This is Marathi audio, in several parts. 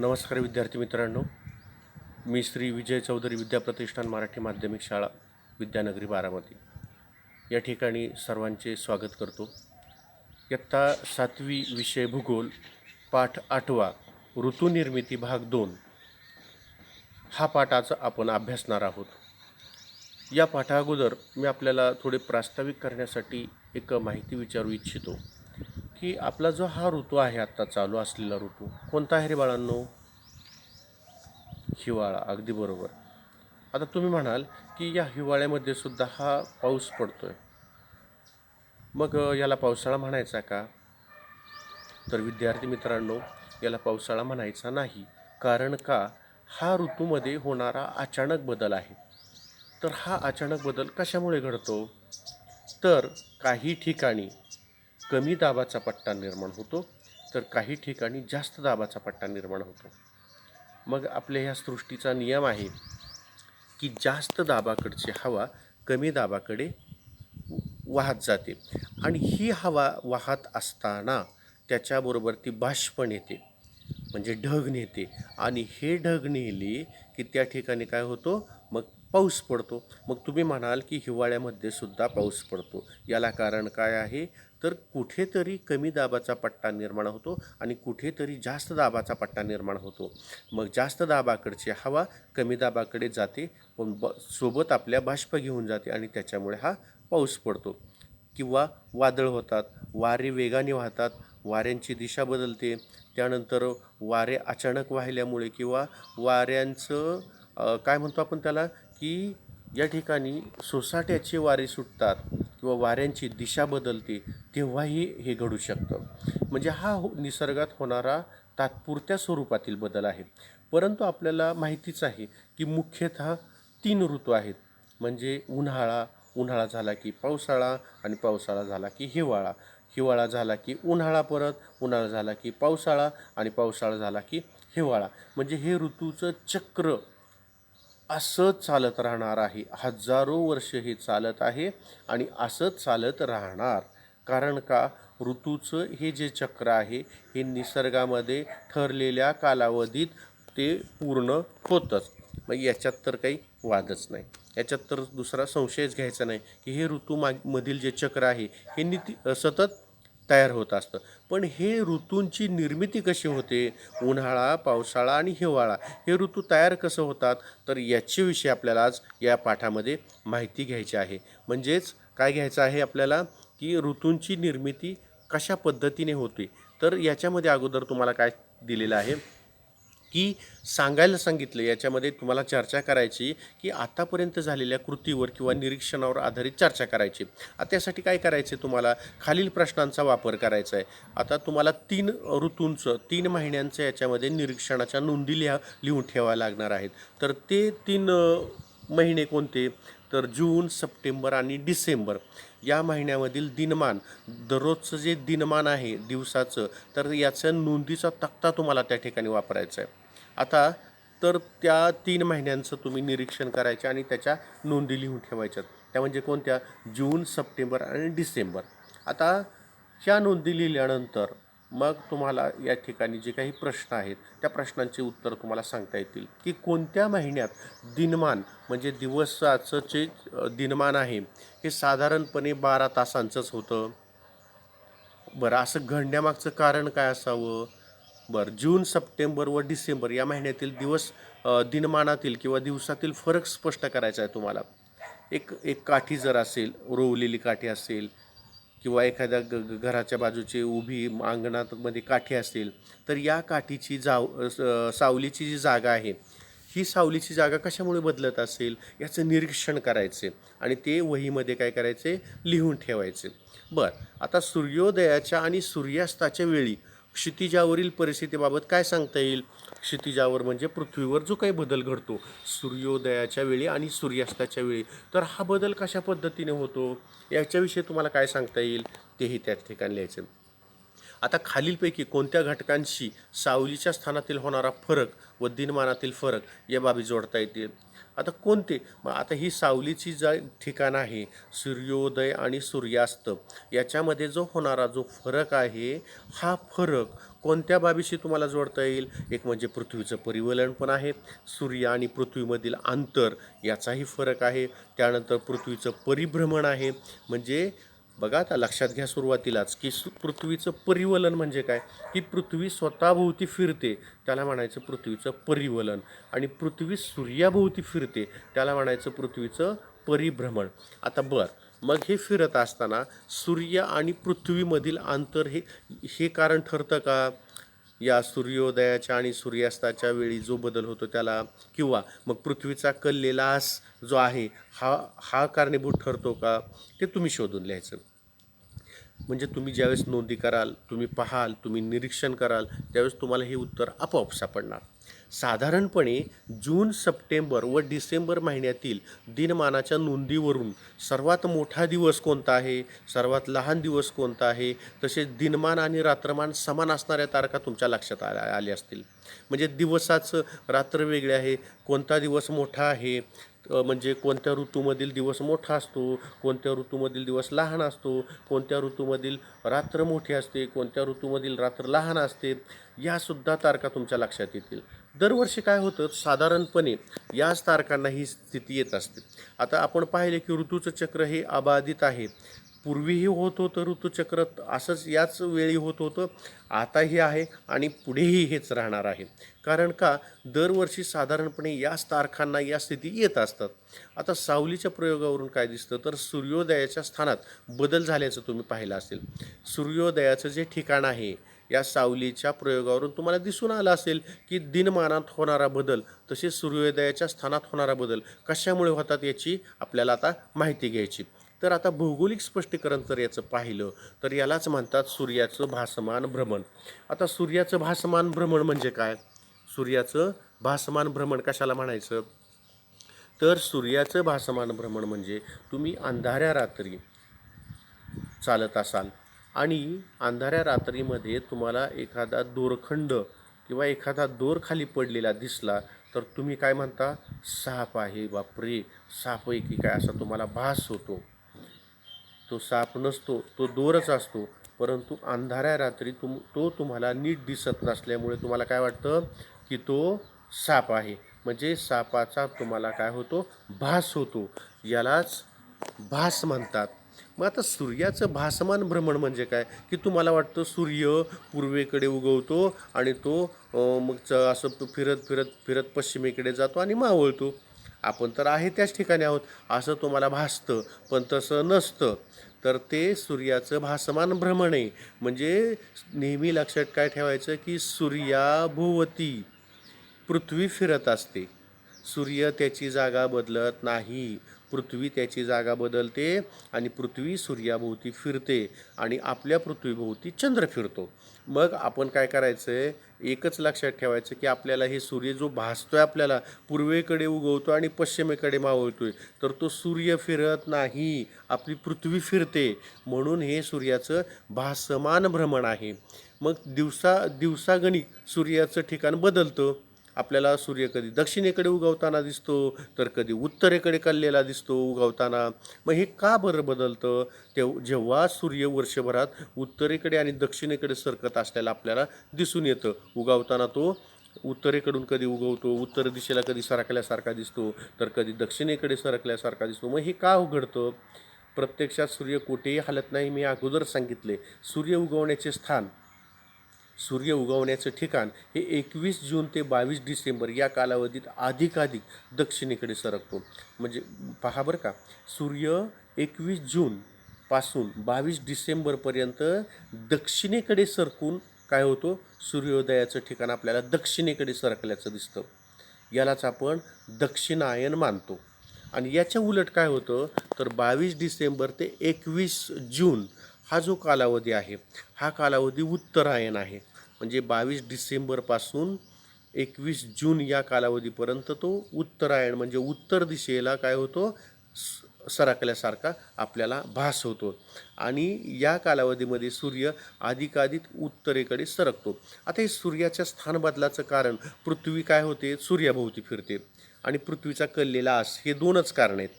नमस्कार विद्यार्थी मित्रांनो, मी श्री विजय चौधरी विद्याप्रतिष्ठान मराठी माध्यमिक शाळा विद्यानगरी बारामती या ठिकाणी सर्वांचे स्वागत करतो. इयत्ता 7वी विषय भूगोल पाठ 8वा ऋतुनिर्मिती भाग 2 हा पाठ आज आपण अभ्यासणार आहोत. या पाठाअगोदर मी आपल्याला थोडे प्रास्ताविक करण्यासाठी एक माहिती विचारू इच्छितो की आपला जो हा ऋतू आहे, आत्ता चालू असलेला ऋतू कोणता आहे रे बाळांनो? हिवाळा. अगदी बरोबर. आता तुम्ही म्हणाल की या हिवाळ्यामध्ये सुद्धा हा पाऊस पडतोय, मग याला पावसाळा म्हणायचा का? तर विद्यार्थी मित्रांनो, याला पावसाळा म्हणायचा नाही. कारण का? हा ऋतूमध्ये होणारा अचानक बदल आहे. तर हा अचानक बदल कशामुळे घडतो? तर काही ठिकाणी कमी दाबाचा पट्टा निर्माण होतो, तर काही ठिकाणी जास्त दाबाचा पट्टा निर्माण होतो. मग आपल्या ह्या सृष्टीचा नियम आहे की जास्त दाबाकडची हवा कमी दाबाकडे वाहत जाते आणि ही हवा वाहत असताना त्याच्याबरोबर ती बाष्प नेते, म्हणजे ढग नेते, आणि हे ढग नेले की त्या ठिकाणी काय होतो? मग पाऊस पडतो. मग तुम्ही म्हणाल की हिवाळ्यामध्ये सुद्धा पाऊस पडतो, याला कारण काय आहे? तर कुठेतरी कमी दाबाचा पट्टा निर्माण होतो आणि कुठेतरी जास्त दाबाचा पट्टा निर्माण होतो. मग जास्त दाबाकडची हवा कमी दाबाकडे जाते, पण सोबत आपल्या बाष्प घेऊन जाते आणि त्याच्यामुळे हा पाऊस पडतो. किंवा वादळ होतात, वारे वेगाने वाहतात, वाऱ्यांची दिशा बदलते, त्यानंतर वारे अचानक वाहिल्यामुळे किंवा वाऱ्यांचं काय म्हणतो आपण त्याला, की या ठिकाणी सोसाट्याचे वारे सुटतात किंवा वाऱ्यांची दिशा बदलते, तेव्हाही हे घडू शकतं. म्हणजे हा निसर्गात होणारा तात्पुरत्या स्वरूपातील बदल आहे. परंतु आपल्याला माहितीच आहे की मुख्यतः 3 ऋतू आहेत, म्हणजे उन्हाळा झाला की पावसाळा आणि पावसाळा झाला की हिवाळा, हिवाळा झाला की उन्हाळा, परत उन्हाळा झाला की पावसाळा आणि पावसाळा झाला की हिवाळा. म्हणजे हे ऋतूचं चक्र असंच चालत राहणार आहे. हजारो वर्ष हे चालत आहे आणि असंच चालत राहणार. कारण का? ऋतूचं हे जे चक्र आहे हे निसर्गामध्ये ठरलेल्या कालावधीत ते पूर्ण होतंच. मग याच्यात तर काही वादच नाही, याच्यात तर दुसरा संशयच घ्यायचा नाही की हे मधील जे चक्र आहे हे सतत तयार होत असतं. पण हे ऋतूंची निर्मिती कशी होते? उन्हाळा, पावसाळा आणि हिवाळा हे ऋतू तयार कसं होतात? तर याच्याविषयी आपल्याला आज या पाठामध्ये माहिती घ्यायची आहे. म्हणजेच काय घ्यायचं आहे आपल्याला, की ऋतूंची निर्मिती कशा पद्धतीने होते. तर याच्यामध्ये अगोदर तुम्हाला काय दिलेलं आहे की सांगायला सांगितलं, याच्यामध्ये तुम्हाला चर्चा करायची की आतापर्यंत झालेल्या कृतीवर किंवा निरीक्षणावर आधारित चर्चा करायची. त्यासाठी काय करायचे? तुम्हाला खालील प्रश्नांचा वापर करायचा आहे. आता तुम्हाला 3 ऋतूंचं 3 महिन्यांचं याच्यामध्ये निरीक्षणाच्या नोंदी लिहून ठेवाव्या लागणार आहेत. तर ते 3 महिने कोणते? तर जून, सप्टेंबर आणि डिसेंबर या महिन्यामधील दिनमान, दररोजचं जे दिनमान आहे दिवसाचं, तर याचं नोंदीचा तक्ता तुम्हाला त्या ठिकाणी वापरायचा आहे. आता तर त्या 3 महिन्यांचं तुम्ही निरीक्षण करायचे आणि त्याच्या नोंदी लिहून ठेवायच्यात. त्या म्हणजे कोणत्या? जून, सप्टेंबर आणि डिसेंबर. आता ह्या नोंदी लिहिल्यानंतर मग तुम्हाला या ठिकाणी जे काही प्रश्न आहेत त्या प्रश्नांचे उत्तर तुम्हाला सांगता येतील की कोणत्या महिन्यात दिनमान, म्हणजे दिवसाचं जे दिनमान आहे हे साधारणपणे 12 तासांचंच होतं. बरं, असं घडण्यामागचं कारण काय असावं? बरं, जून, सप्टेंबर व डिसेंबर या महिन्यातील दिनमानातील किंवा दिवसातील फरक स्पष्ट करायचा आहे तुम्हाला. एक काठी जर असेल, रोवलेली काठी असेल किंवा एखाद्या घराच्या बाजूची उभी अंगणामध्ये काठी असेल, तर या काठीची सावलीची जी जागा आहे, ही सावलीची जागा कशामुळे बदलत असेल याचं निरीक्षण करायचे आणि ते वहीमध्ये काय करायचे? लिहून ठेवायचे. बरं, आता सूर्योदयाच्या आणि सूर्यास्ताच्या वेळी क्षितिजावरील परिस्थितीबाबत काय सांगता येईल? क्षितिजावर म्हणजे पृथ्वीवर जो काही बदल घडतो सूर्योदयाच्या वेळी आणि सूर्यास्ताच्या वेळी, तर हा बदल कशा पद्धतीने होतो याच्याविषयी तुम्हाला काय सांगता येईल तेही त्या ठिकाणी लिहायचं. आता खालीलपैकी कोणत्या घटकांशी सावलीच्या स्थानातील होणारा फरक व दिनमानातील फरक या बाबी जोडता येतील? आता कोणते? मग आता ही सावलीची ठिकाण आहे, सूर्योदय आणि सूर्यास्त याच्यामध्ये जो होणारा जो फरक आहे, हा फरक कोणत्या बाबीशी तुम्हाला जोडता येईल? एक म्हणजे पृथ्वीचं परिवलन पण आहे, सूर्य आणि पृथ्वीमधील अंतर याचाही फरक आहे, त्यानंतर पृथ्वीचं परिभ्रमण आहे. म्हणजे बघा आता लक्षात घ्या सुरुवातीलाच की पृथ्वीचं परिवलन म्हणजे काय, की पृथ्वी स्वतःभोवती फिरते त्याला म्हणायचं पृथ्वीचं परिवलन, आणि पृथ्वी सूर्याभोवती फिरते त्याला म्हणायचं पृथ्वीचं परिभ्रमण. आता मग हे फिरत असताना सूर्य आणि पृथ्वीमधील अंतर हे कारण ठरतं का? या सूर्योदयाच्या आणि सूर्यास्ताच्या वेळी जो बदल होतो त्याला, किंवा मग पृथ्वीचा कल्लेलास जो आहे हा कारणीभूत ठरतो का? ते तुम्ही शोधून लिहायचं. म्हणजे तुम्ही ज्यावेळेस नोंदी कराल, तुम्ही पाहाल, तुम्ही निरीक्षण कराल, त्यावेळेस तुम्हाला हे उत्तर आपोआप सापडणार. साधारणपणे जून, सप्टेंबर व डिसेंबर महिन्यातील दिनमानाच्या नोंदीवरून सर्वात मोठा दिवस कोणता आहे, सर्वात लहान दिवस कोणता आहे, तसेच दिनमान आणि रात्रमान समान असणाऱ्या तारखा तुमच्या लक्षात आल्या असतील. म्हणजे दिवसाचं रात्र वेगळे आहे, कोणता दिवस मोठा आहे, म्हणजे कोणत्या ऋतूमधील दिवस मोठा असतो, कोणत्या ऋतूमधील दिवस लहान असतो, कोणत्या ऋतूमधील रात्र मोठी असते, कोणत्या ऋतूमधील रात्र लहान असते, यासुद्धा तारखा तुमच्या लक्षात येतील. दरवर्षी काय होतं, साधारणपणे याच तारखांना ही स्थिती येत असते. आता आपण पाहिले की ऋतूचं चक्र हे अबाधित आहे. पूर्वीही होत होतं ऋतुचक्र असंच याच वेळी होत होतं, आताही आहे आणि पुढेही हेच राहणार आहे. कारण का, दरवर्षी साधारणपणे याच तारखांना या स्थिती येत असतात. आता सावलीच्या प्रयोगावरून काय दिसतं, तर सूर्योदयाच्या स्थानात बदल झाल्याचं तुम्ही पाहिलं असेल. सूर्योदयाचं जे ठिकाण आहे या सावलीच्या प्रयोगावरून तुम्हाला दिसून आलं असेल की दिनमानात होणारा बदल तसेच सूर्योदयाच्या स्थानात होणारा बदल कशामुळे होतात याची आपल्याला आता माहिती घ्यायची. तर आता भौगोलिक स्पष्टीकरण जर याचं पाहिलं तर यालाच म्हणतात सूर्याचं भासमान भ्रमण. आता सूर्याचं भासमान भ्रमण म्हणजे काय? सूर्याचं भासमान भ्रमण कशाला म्हणायचं? तर सूर्याचं भासमान भ्रमण म्हणजे तुम्ही अंधाऱ्या रात्री चालत असाल आणि अंधाऱ्या रात्रीमध्ये तुम्हाला एखादा दोरखंड किंवा एखादा दोर खाली पडलेला दिसला तर तुम्ही काय म्हणता? साप आहे, बापरे साप आहे की काय, असा तुम्हाला भास होतो. तो साप नसतो, तो दोरच असतो, परंतु अंधाऱ्या रात्री तो तुम्हाला नीट दिसत नसल्यामुळे तुम्हाला काय वाटतं की तो साप आहे. म्हणजे सापाचा तुम्हाला काय होतो? भास होतो. यालाच भास म्हणतात. मग आता सूर्याचं भासमान भ्रमण म्हणजे काय, की तुम्हाला वाटतं सूर्य पूर्वेकडे उगवतो आणि तो मग असं फिरत फिरत फिरत पश्चिमेकडे जातो आणि मावळतो. आपण तर आहे त्याच ठिकाणी आहोत असं तुम्हाला भासतं, पण तसं नसतं. तर ते सूर्याचं भासमान भ्रमण आहे. म्हणजे नेहमी लक्षात काय ठेवायचं की सूर्याभोवती पृथ्वी फिरत असते. सूर्य त्याची जागा बदलत नाही, पृथ्वी त्याची जागा बदलते आणि पृथ्वी सूर्याभोवती फिरते आणि आपल्या पृथ्वीभोवती चंद्र फिरतो. मग आपण काय करायचं आहे, एकच लक्षात ठेवायचं की आपल्याला हे सूर्य जो भासतोय आपल्याला पूर्वेकडे उगवतो आणि पश्चिमेकडे मावळतोय, तर तो सूर्य फिरत नाही, आपली पृथ्वी फिरते. म्हणून हे सूर्याचं भासमान भ्रमण आहे. मग दिवसागणिक सूर्याचं ठिकाण बदलतं. आपल्याला सूर्य कधी दक्षिणेकडे उगवताना दिसतो तर कधी उत्तरेकडे कललेला दिसतो उगवताना. मग हे का बरं बदलतं? जेव्हा सूर्य वर्षभरात उत्तरेकडे आणि दक्षिणेकडे सरकत असलेला आपल्याला दिसून येतं, उगवताना तो उत्तरेकडून कधी उगवतो, उत्तर दिशेला कधी सरकल्यासारखा दिसतो तर कधी दक्षिणेकडे सरकल्यासारखा दिसतो. मग हे का घडतं? प्रत्यक्षात सूर्य कुठेही हलत नाही. मी अगोदर सांगितले, सूर्य उगवण्याचे स्थान, सूर्य उगवण्याचं ठिकाण हे 21 जून ते 22 डिसेंबर या कालावधीत अधिकाधिक दक्षिणेकडे सरकतो. म्हणजे पहा बरं का, सूर्य 21 जूनपासून 22 डिसेंबरपर्यंत दक्षिणेकडे सरकून काय होतो? सूर्योदयाचं ठिकाण आपल्याला दक्षिणेकडे सरकल्याचं दिसतं. यालाच आपण दक्षिणायन मानतो. आणि याच्या उलट काय होतं, तर 22 डिसेंबर ते 21 जून हा जो कालावधी आहे हा कालावधी उत्तरायण आहे. म्हणजे 22 डिसेंबरपासून 21 जून या कालावधीपर्यंत तो उत्तरायण म्हणजे उत्तर दिशेला काय होतो? सरकल्यासारखा आपल्याला भास होतो आणि या कालावधीमध्ये सूर्य अधिकाधिक उत्तरेकडे सरकतो. आता हे सूर्याच्या स्थान बदलाचं कारण, पृथ्वी काय होते? सूर्याभोवती फिरते आणि पृथ्वीचा कललेला आस, हे दोनच कारण आहेत.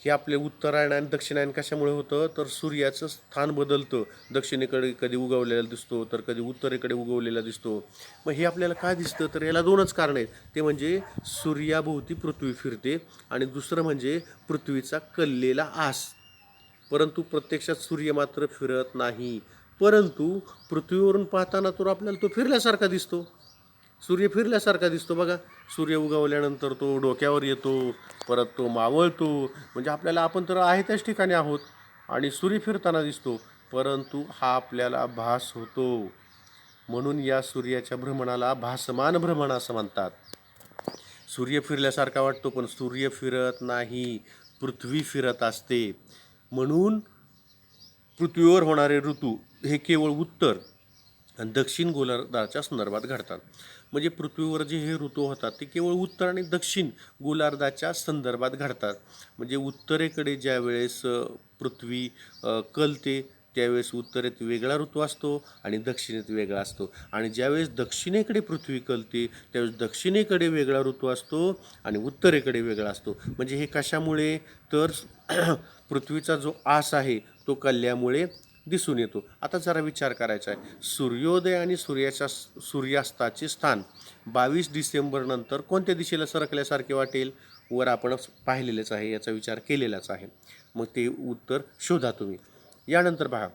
हे आपले उत्तरायण आणि दक्षिणायन कशामुळे होतं, तर सूर्याचं स्थान बदलतं. दक्षिणेकडे कधी उगवलेला दिसतो तर कधी उत्तरेकडे उगवलेला दिसतो. मग हे आपल्याला काय दिसतं, तर याला दोनच कारणं आहेत. ते म्हणजे सूर्याभोवती पृथ्वी फिरते आणि दुसरं म्हणजे पृथ्वीचा कललेला आस. परंतु प्रत्यक्षात सूर्य मात्र फिरत नाही. परंतु पृथ्वीवरून पाहताना तर आपल्याला तो फिरल्यासारखा दिसतो. सूर्य फिरल्यासारखा दिसतो बघा. सूर्य उगवल्यानंतर तो डोक्यावर येतो, परत तो मावळतो. म्हणजे आपल्याला आपण तर आहे त्याच ठिकाणी आहोत आणि सूर्य फिरताना दिसतो, परंतु हा आपल्याला भास होतो. म्हणून या सूर्याच्या भ्रमणाला भासमान भ्रमण असं म्हणतात. सूर्य फिरल्यासारखा वाटतो पण सूर्य फिरत नाही, पृथ्वी फिरत असते. म्हणून पृथ्वीवर होणारे ऋतू हे केवळ उत्तर आणि दक्षिण गोलार्धाच्या संदर्भात घडतात. म्हणजे पृथ्वीवर जे हे ऋतू होतात ते केवळ उत्तर आणि दक्षिण गोलार्धाच्या संदर्भात घडतात. म्हणजे उत्तरेकडे ज्या वेळेस पृथ्वी कलते त्यावेळेस उत्तरेत वेगळा ऋतू असतो आणि दक्षिणेत वेगळा असतो. आणि ज्यावेळेस दक्षिणेकडे पृथ्वी कलते त्यावेळेस दक्षिणेकडे वेगळा ऋतू असतो आणि उत्तरेकडे वेगळा असतो. म्हणजे हे कशामुळे, तर पृथ्वीचा जो आस आहे तो कलल्यामुळे दिसून येतो. आता जरा विचार करायचा आहे, सूर्योदय आणि सूर्यास्ताचे स्थान 22 डिसेंबर नंतर कोणत्या दिशेला सरकल्यासारखे वाटेल, वर आपण पाहिलेलेच आहे, याचा विचार केलेलाच आहे. मग ते उत्तर शोधा तुम्ही. यानंतर पहा,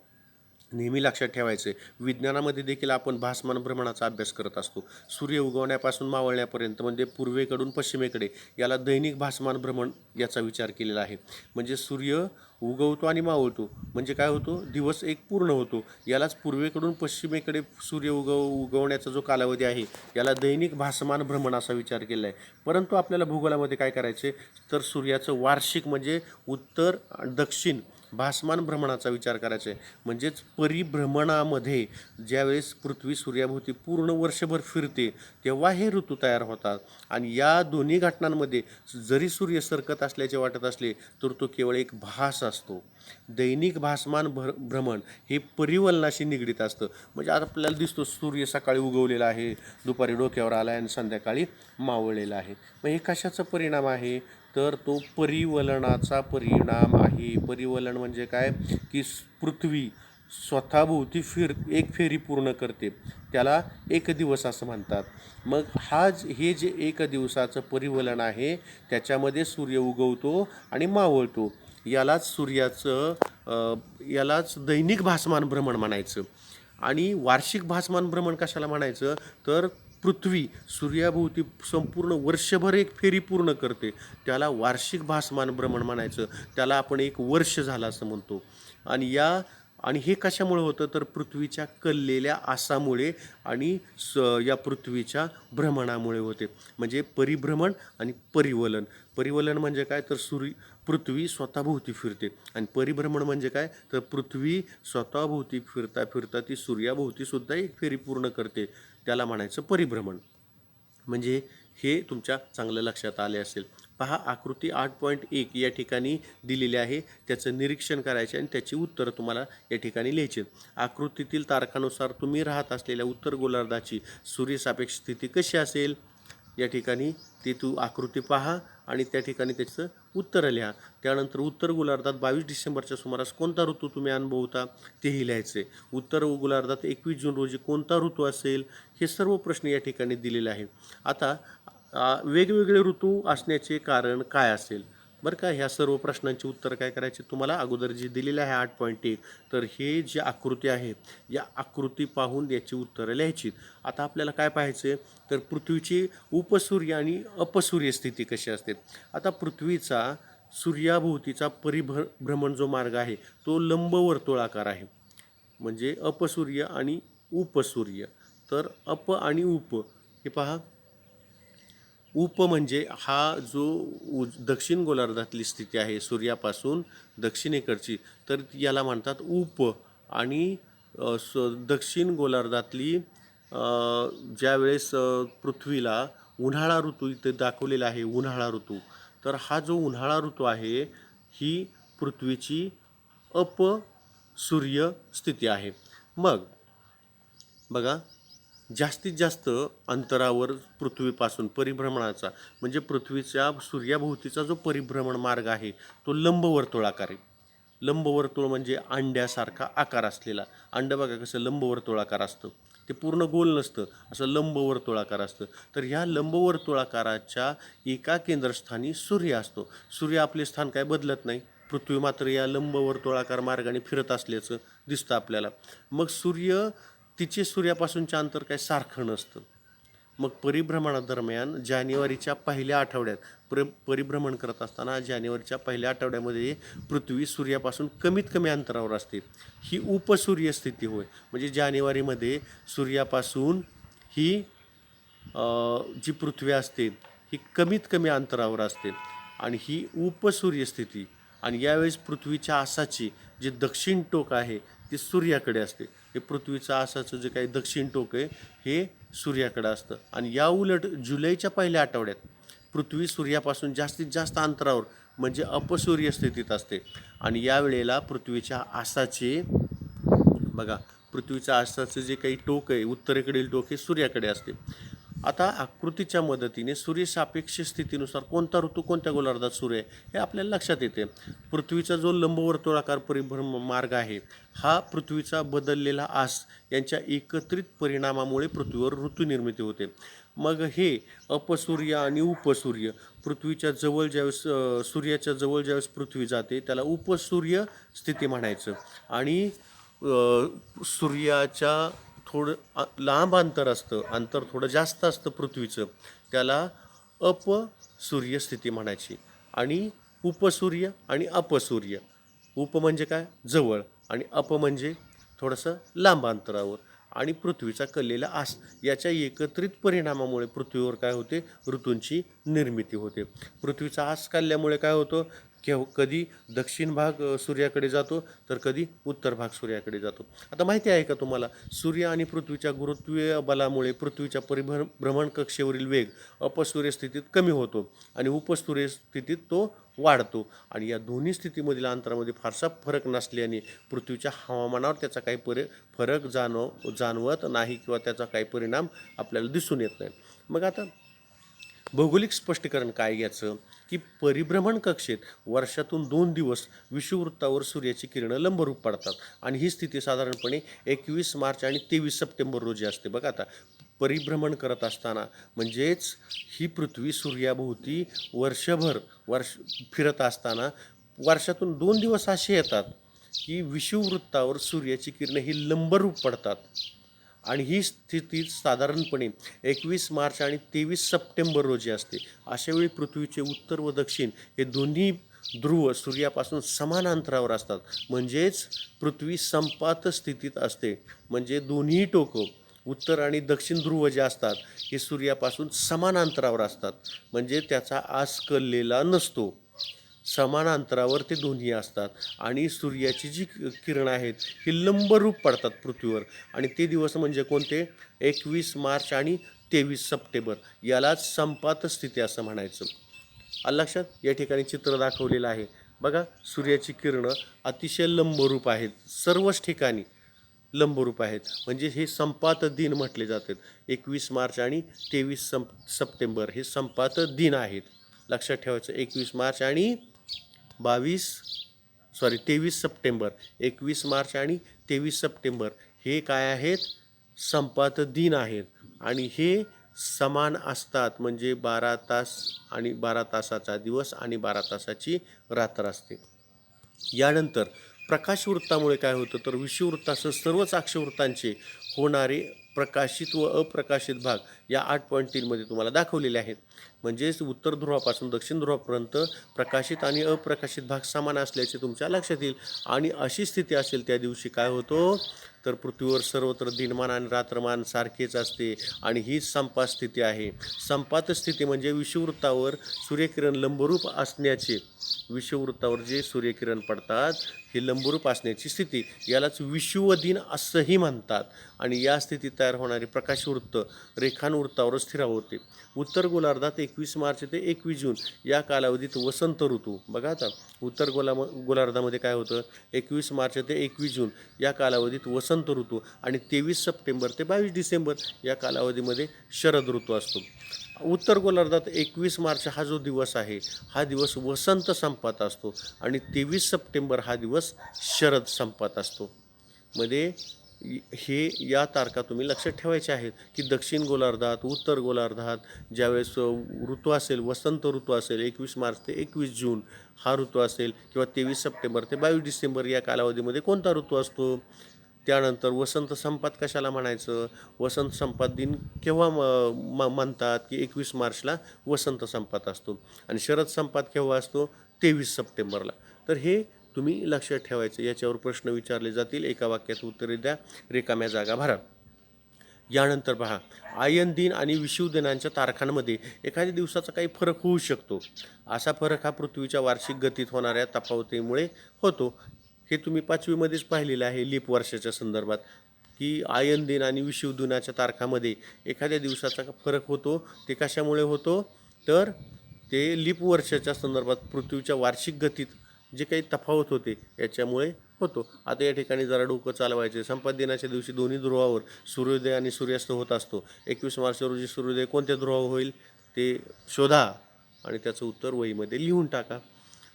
नेहमी लक्षात ठेवायचे, विज्ञानामध्ये देखील आपण भासमान भ्रमणाचा अभ्यास करत असतो. सूर्य उगवण्यापासून मावळण्यापर्यंत म्हणजे पूर्वेकडून पश्चिमेकडे, याला दैनिक भासमान भ्रमण याचा विचार केलेला आहे. म्हणजे सूर्य उगवतो आणि मावळतो म्हणजे काय होतो, दिवस एक पूर्ण होतो. यालाच पूर्वेकडून पश्चिमेकडे सूर्य उगवण्याचा जो कालावधी आहे याला दैनिक भासमान भ्रमण असा विचार केला आहे. परंतु आपल्याला भूगोलामध्ये काय करायचे, तर सूर्याचं वार्षिक म्हणजे उत्तर दक्षिण भासमान भ्रमणाचा विचार करायचा आहे. म्हणजेच परिभ्रमणामध्ये ज्यावेळेस पृथ्वी सूर्याभोवती पूर्ण वर्षभर फिरते तेव्हा हे ऋतू तयार होतात. आणि या दोन्ही घटनांमध्ये जरी सूर्य सरकत असल्याचे वाटत असले तर तो केवळ एक भास असतो. दैनिक भासमान भ्रमण हे परिवलनाशी निगडीत असतं. म्हणजे आता आपल्याला दिसतो सूर्य सकाळी उगवलेला आहे, दुपारी डोक्यावर आला आहे आणि संध्याकाळी मावळलेला आहे. मग हे कशाचा परिणाम आहे, तर तो परिवलनाचा परिणाम आहे. परिवलन म्हणजे काय, की पृथ्वी स्वतःभोवती एक फेरी पूर्ण करते, त्याला एक दिवस असं म्हणतात. मग हे जे एक दिवसाचं परिवलन आहे त्याच्यामध्ये सूर्य उगवतो आणि मावळतो, यालाच दैनिक भासमान भ्रमण म्हणायचं. आणि वार्षिक भासमान भ्रमण कशाला म्हणायचं, तर पृथ्वी सूर्याभोवती संपूर्ण वर्षभर एक फेरी पूर्ण करते त्याला वार्षिक भासमान भ्रमण म्हणायचं. त्याला आपण एक वर्ष झालं असं म्हणतो. आणि हे कशामुळे होतं, तर पृथ्वीच्या कललेल्या आसामुळे आणि या पृथ्वीच्या भ्रमणामुळे होते. म्हणजे परिभ्रमण आणि परिवलन. परिवलन म्हणजे काय, तर पृथ्वी स्वतःभोवती फिरते आणि परिभ्रमण म्हणजे काय, तर पृथ्वी स्वतःभोवती फिरता फिरता ती सूर्याभोवती सुद्धा एक फेरी पूर्ण करते, त्याला म्हणायचं परिभ्रमण. म्हणजे हे तुमच्या चांगलं लक्षात आले असेल. पहा, आकृती 8.1 या ठिकाणी दिलेली आहे, त्याचं निरीक्षण करायचे आणि त्याची उत्तरं तुम्हाला या ठिकाणी लिहायची. आकृतीतील तारखानुसार तुम्ही राहत असलेल्या उत्तर गोलार्धाची सूर्यसापेक्ष स्थिती कशी असेल, या ठिकाणी ती आकृती पहा आणि त्या ठिकाणी त्याचं उत्तरं लिहा. त्यानंतर उत्तर गोलार्धात 22 डिसेंबरच्या सुमारास कोणता ऋतू तुम्ही अनुभवता तेही लिहायचे. उत्तर गोलार्धात 21 जून रोजी कोणता ऋतू असेल, हे सर्व प्रश्न या ठिकाणी दिलेले आहे. आता वेगवेगळे ऋतू असण्याचे कारण काय असेल, बरं का. ह्या सर्व प्रश्नांची उत्तर काय करायचे, तुम्हाला अगोदर जे दिलेले आहे 8.1, तर हे जे आकृती आहे या आकृती पाहून याची उत्तरं लिहायची. आता आपल्याला काय पाहायचे, तर पृथ्वीची उपसूर्य आणि अपसूर्य स्थिती कशी असते. आता पृथ्वीचा सूर्याभोवतीचा परिभ्रमण जो मार्ग आहे तो लंबवर्तुळाकार आहे. म्हणजे अपसूर्य आणि उपसूर्य. तर अप आणि उप, हे पहा, उप म्हणजे हा जो दक्षिण गोलार्धातली स्थिती आहे सूर्यापासून दक्षिणेकडची, तर याला म्हणतात उप. आणि दक्षिण गोलार्धातली ज्यावेळेस पृथ्वीला उन्हाळा ऋतू इथे दाखवलेला आहे, उन्हाळा ऋतू, तर हा जो उन्हाळा ऋतू आहे ही पृथ्वीची अपसूर्य स्थिती आहे. मग बघा, जास्तीत जास्त अंतरावर पृथ्वीपासून परिभ्रमणाचा म्हणजे पृथ्वीच्या सूर्याभोवतीचा जो परिभ्रमण मार्ग आहे तो लंबवर्तुळाकार आहे. लंबवर्तुळ म्हणजे अंड्यासारखा आकार असलेला. अंड बघा कसं लंबवर्तुळाकार असतं, ते पूर्ण गोल नसतं, असं लंबवर्तुळाकार असतं. तर ह्या लंबवर्तुळाकाराच्या एका केंद्रस्थानी सूर्य असतो. सूर्य आपले स्थान काय बदलत नाही. पृथ्वी मात्र या लंबवर्तुळाकार मार्गाने फिरत असल्याचं दिसतं आपल्याला. मग तिचे सूर्यापासूनचे अंतर काय सारखं नसतं. मग परिभ्रमणादरम्यान जानेवारीच्या पहिल्या आठवड्यात परिभ्रमण करत असताना जानेवारीच्या पहिल्या आठवड्यामध्ये पृथ्वी सूर्यापासून कमीत कमी अंतरावर असते. ही उपसूर्य स्थिती होय. म्हणजे जानेवारीमध्ये सूर्यापासून ही जी पृथ्वी असते ही कमीत कमी अंतरावर असते आणि ही उपसूर्य स्थिती. आणि यावेळेस पृथ्वीच्या आसाचे जे दक्षिण टोक आहे ते सूर्याकडे असते. हे पृथ्वीचं आसाचं जे काही दक्षिण टोक आहे हे सूर्याकडे असतं. आणि या उलट जुलैच्या पहिल्या आठवड्यात पृथ्वी सूर्यापासून जास्तीत जास्त अंतरावर म्हणजे अपसूर्य स्थितीत असते. आणि यावेळेला पृथ्वीच्या आसाचे बघा, पृथ्वीच्या आसाचं जे काही टोक आहे उत्तरेकडील टोक हे सूर्याकडे असते. आता आकृतीच्या मदतीने सूर्यसापेक्ष स्थितीनुसार कोणता ऋतू कोणत्या गोलार्धात सुरू आहे हे आपल्याला लक्षात येते. पृथ्वीचा जो लंबवर्तुळाकार परिभ्रमण मार्ग आहे हा पृथ्वीचा बदललेला आस यांच्या एकत्रित परिणामामुळे पृथ्वीवर ऋतुनिर्मिती होते. मग हे अपसूर्य आणि उपसूर्य पृथ्वीच्या जवळ ज्यावेळेस सूर्याच्या जवळ ज्यावेळेस पृथ्वी जाते त्याला उपसूर्य स्थिती म्हणायचं. आणि सूर्याच्या थोडं लांब अंतर असतं, अंतर थोडं जास्त असतं पृथ्वीचं, त्याला अपसूर्य स्थिती म्हणायची. आणि उपसूर्य आणि अपसूर्य, उप म्हणजे काय जवळ आणि अप म्हणजे थोडंसं लांब अंतरावर. आणि पृथ्वीचा कललेला आस याच्या एकत्रित परिणामामुळे पृथ्वीवर काय होते ऋतूंची निर्मिती होते. पृथ्वीचा आस काढल्यामुळे काय होतं कधी दक्षिण भाग सूर्याकडे जातो तर कधी उत्तर भाग सूर्याकडे जातो. आता माहिती आहे का तुम्हाला सूर्य आणि पृथ्वीच्या गुरुत्वीय बलामुळे पृथ्वीच्या परिभ्रमण कक्षेवरील वेग अपसूर्य स्थितीत कमी होतो आणि उपसूर्य स्थितीत तो वाढतो. आणि या दोन्ही स्थितीमधील अंतरामध्ये फारसा फरक नसल्याने पृथ्वीच्या हवामानावर त्याचा काही फरक जाणवत नाही किंवा त्याचा काही परिणाम आपल्याला दिसून येत नाही. मग आता भौगोलिक स्पष्टीकरण काय याचं की परिभ्रमण कक्षेत वर्षातून 2 दिवस विषुववृत्तावर सूर्याची किरणं लंबरूप पडतात आणि ही स्थिती साधारणपणे 21 मार्च आणि 23 सप्टेंबर रोजी असते. बघा आता परिभ्रमण करत असताना म्हणजेच ही पृथ्वी सूर्याभोवती वर्षभर फिरत असताना वर्षातून 2 दिवस असे येतात की विषुववृत्तावर सूर्याची किरणं ही लंबरूप पडतात. आणि ही स्थिती साधारणपणे 21 मार्च आणि 23 सप्टेंबर रोजी असते. अशावेळी पृथ्वीचे उत्तर व दक्षिण हे दोन्ही ध्रुव सूर्यापासून समान अंतरावर असतात. म्हणजेच पृथ्वी संपात स्थितीत असते. म्हणजे दोन्ही टोकं उत्तर आणि दक्षिण ध्रुव जे असतात हे सूर्यापासून समान अंतरावर असतात. म्हणजे त्याचा आस कललेला नसतो. समान अंतरावर ते दोन्ही असतात आणि सूर्याची जी किरणं आहेत ही लंबरूप पडतात पृथ्वीवर. आणि ते दिवस म्हणजे कोणते 21 मार्च आणि 23 सप्टेंबर यालाच संपात स्थिती असं म्हणायचं. आलं लक्षात. या ठिकाणी चित्र दाखवलेलं आहे बघा. सूर्याची किरणं अतिशय लंबरूप आहेत, सर्वच ठिकाणी लंबरूप आहेत. म्हणजे हे संपात दिन म्हटले जातात. 21 मार्च आणि 23 सप्टेंबर हे संपात दिन आहेत. लक्षात ठेवायचं. 21 मार्च आणि 23 सप्टेंबर 21 मार्च आणि 23 सप्टेंबर हे काय आहेत संपात दिन आहेत. आणि हे समान असतात. म्हणजे 12 तास आणि 12 तासाचा दिवस आणि 12 तासाची रात्र असते. यानंतर प्रकाशवृत्तामुळे काय होतं तर विषुववृत्तासह सर्वच अक्षवृत्तांचे होणारे प्रकाशित व अप्रकाशित भाग या 8.3 मध्ये तुम्हाला दाखवलेले आहेत. म्हणजेच उत्तर ध्रुवापासून दक्षिण ध्रुवापर्यंत प्रकाशित आणि अप्रकाशित भाग समान असल्याचे तुमच्या लक्षात येईल. आणि अशी स्थिती असेल त्या दिवशी काय होतो तर पृथ्वीवर सर्वत्र दिनमान आणि रात्रमान सारखेच असते आणि हीच संपात स्थिती आहे. संपात स्थिती म्हणजे विषुववृत्तावर सूर्यकिरण लंबरूप असण्याचे, विषुववृत्तावर जे सूर्यकिरण पडतात हे लंबरूप असण्याची स्थिती, यालाच विषुवदिन असंही म्हणतात. आणि या स्थितीत तयार होणारी प्रकाशवृत्त रेखांवृत्तावर स्थिरावते. उत्तर गोलार्धात 21 मार्च ते 21 जून या कालावधीत वसंत ऋतू, बघा आता उत्तर गोलार्धामध्ये काय होतं, 21 मार्च ते 21 जून या कालावधीत वसंत ऋतू आणि 23 सप्टेंबर ते 22 डिसेंबर या कालावधीमध्ये शरद ऋतू असतो. उत्तर गोलार्धात 21 मार्च हा जो दिवस आहे, हा दिवस वसंत संपात असतो आणि 23 सप्टेंबर हा दिवस शरद संपात असतो. मध्ये हे या तारखा तुम्ही लक्षात ठेवायच्या आहेत की दक्षिण गोलार्धात, उत्तर गोलार्धात ज्यावेळेस ऋतू असेल, वसंत ऋतू असेल, 21 मार्च ते 21 जून हा ऋतू असेल किंवा 23 सप्टेंबर ते 22 डिसेंबर या कालावधीमध्ये कोणता ऋतू असतो. त्यानंतर वसंत संपात कशाला म्हणायचं, वसंत संपात दिन केव्हा म्हणतात की 21 मार्चला वसंत संपात असतो आणि शरद संपात केव्हा असतो, 23 सप्टेंबरला. तर हे तुम्ही लक्षात ठेवायचं. याच्यावर प्रश्न विचारले जातील, एका वाक्यात उत्तरे द्या, रिकाम्या जागा भरा. यानंतर पहा, आयन दिन आणि विषुव दिनांच्या तारखांमध्ये एखाद्या दिवसाचा काही फरक होऊ शकतो. असा फरक हा पृथ्वीच्या वार्षिक गतीत होणाऱ्या तफावतीमुळे होतो. हे तुम्ही 5वीमध्येच पाहिलेलं आहे लीप वर्षाच्या संदर्भात, की आयन दिन आणि विषुव दिनाच्या तारखामध्ये एखाद्या दिवसाचा फरक होतो. ते कशामुळे होतो, तर ते लीप वर्षाच्या संदर्भात पृथ्वीच्या वार्षिक गतीत जे काही तफावत होते याच्यामुळे होतो. आता या ठिकाणी जरा डोकं चालवायचे. संपात दिनाच्या दिवशी दोन्ही ध्रुवावर सूर्योदय आणि सूर्यास्त होत असतो. 21 मार्च रोजी सूर्योदय कोणत्या ध्रुवावर होईल ते शोधा आणि त्याचं उत्तर वहीमध्ये लिहून टाका.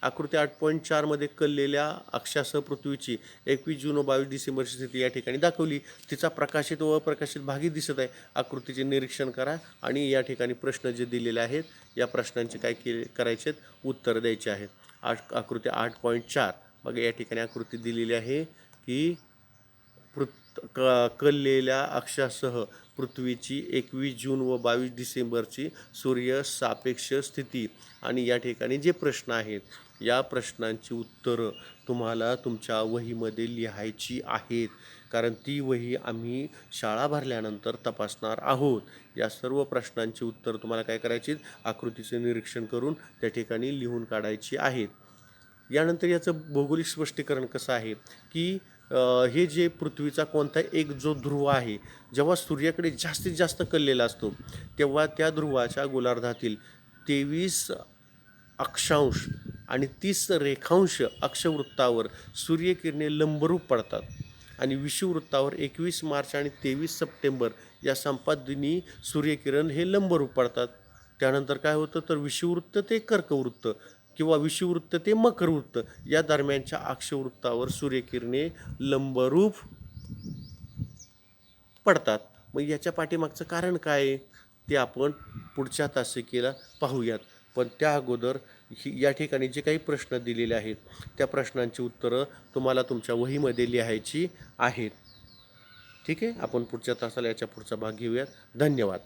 आकृती 8.4 मध्ये कललेल्या अक्षासह पृथ्वीची 21 जून व 22 डिसेंबरची स्थिती या ठिकाणी दाखवली. तिचा प्रकाशित व अप्रकाशित भागही दिसत आहे. आकृतीचे निरीक्षण करा आणि या ठिकाणी प्रश्न जे दिलेले आहेत या प्रश्नांचे काय करायचे आहेत, उत्तर द्यायचे आहेत. आकृती 8.4 बघा, या ठिकाणी आकृती दिलेली आहे की कललेल्या अक्षासह पृथ्वीची 21 जून व 22 डिसेंबरची सूर्य सापेक्ष स्थिती. आणि या ठिकाणी जे प्रश्न आहेत या प्रश्नांची उत्तरं तुम्हाला तुमच्या वहीमध्ये लिहायची आहेत, कारण ती वही आम्ही शाळा भरल्यानंतर तपासणार आहोत. या सर्व प्रश्नांची उत्तर तुम्हाला काय करायची, आकृतीचे निरीक्षण करून त्या ठिकाणी लिहून काढायची आहेत. यानंतर याचं भौगोलिक स्पष्टीकरण कसं आहे की हे जे पृथ्वीचा कोणता एक जो ध्रुव आहे, जेव्हा सूर्याकडे जास्तीत जास्त कललेला असतो तेव्हा त्या ध्रुवाच्या गोलार्धातील 23 अक्षांश आणि 30 रेखांश अक्षवृत्तावर सूर्यकिरणे लंबरूप पडतात आणि विषुववृत्तावर 21 मार्च आणि 23 सप्टेंबर या संपात दिनी सूर्यकिरण हे लंबरूप पडतात. त्यानंतर काय होतं, तर विषुववृत्त ते कर्कवृत्त किंवा विषुववृत्त ते मकरवृत्त या दरम्यानच्या अक्षवृत्तावर सूर्यकिरणे लंबरूप पडतात. मग याच्या पाठीमागचं कारण काय ते आपण पुढच्या तासिकेला पाहूयात. पण त्या अगोदर या ठिकाणी जे काही प्रश्न दिलेले आहेत त्या प्रश्नांची उत्तरं तुम्हाला तुमच्या वहीमध्ये लिहायची आहेत. ठीक आहे, आपण पुढच्या तासाला याच्या पुढचा भाग घेऊयात. धन्यवाद.